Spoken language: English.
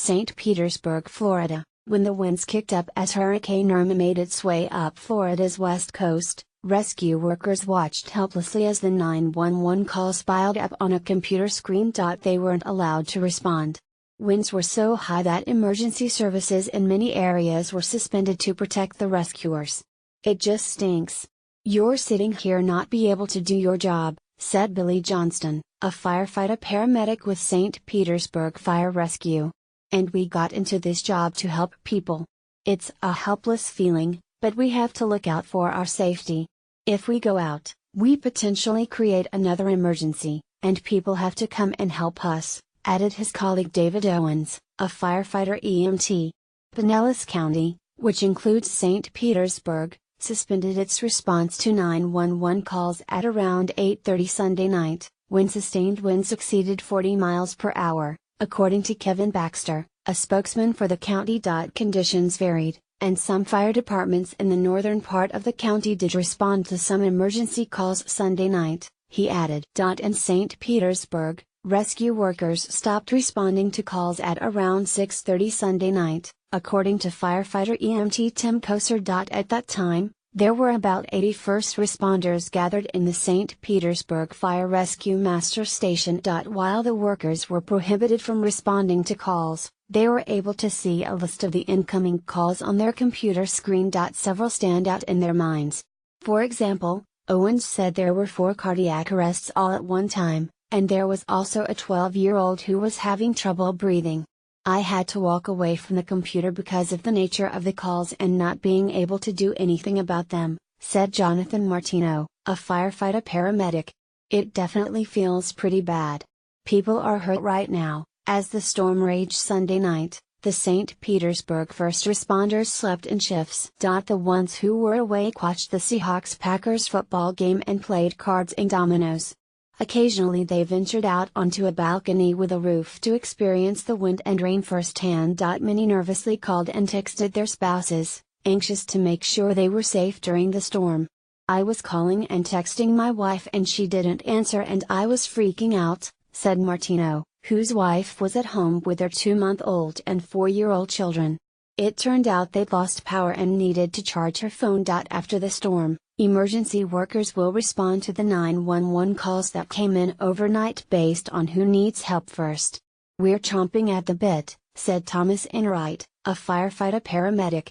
St. Petersburg, Florida, when the winds kicked up as Hurricane Irma made its way up Florida's west coast, rescue workers watched helplessly as the 911 calls piled up on a computer screen. They weren't allowed to respond. Winds were so high that emergency services in many areas were suspended to protect the rescuers. "It just stinks. You're sitting here not be able to do your job," said Billy Johnston, a firefighter paramedic with St. Petersburg Fire Rescue. "And we got into this job to help people. It's a helpless feeling, but we have to look out for our safety. If we go out, we potentially create another emergency, and people have to come and help us," added his colleague David Owens, a firefighter EMT. Pinellas County, which includes St. Petersburg, suspended its response to 911 calls at around 8:30 Sunday night, when sustained winds exceeded 40 miles per hour, according to Kevin Baxter, a spokesman for the county. Conditions varied, and some fire departments in the northern part of the county did respond to some emergency calls Sunday night, he added. In St. Petersburg, rescue workers stopped responding to calls at around 6:30 Sunday night, according to firefighter EMT Tim Koser. At that time, there were about 80 first responders gathered in the St. Petersburg Fire Rescue Master Station. While the workers were prohibited from responding to calls, they were able to see a list of the incoming calls on their computer screen. Several stand out in their minds. For example, Owens said there were 4 cardiac arrests all at one time, and there was also a 12-year-old who was having trouble breathing. "I had to walk away from the computer because of the nature of the calls and not being able to do anything about them," said Jonathan Martino, a firefighter paramedic. "It definitely feels pretty bad. People are hurt right now." As the storm raged Sunday night, the St. Petersburg first responders slept in shifts. The ones who were awake watched the Seahawks-Packers football game and played cards and dominoes. Occasionally they ventured out onto a balcony with a roof to experience the wind and rain firsthand. Many nervously called and texted their spouses, anxious to make sure they were safe during the storm. "I was calling and texting my wife and she didn't answer and I was freaking out," said Martino, whose wife was at home with their 2-month-old and 4-year-old children. "It turned out they'd lost power and needed to charge her phone. After the storm, emergency workers will respond to the 911 calls that came in overnight based on who needs help first. We're chomping at the bit," said Thomas Enright, a firefighter paramedic.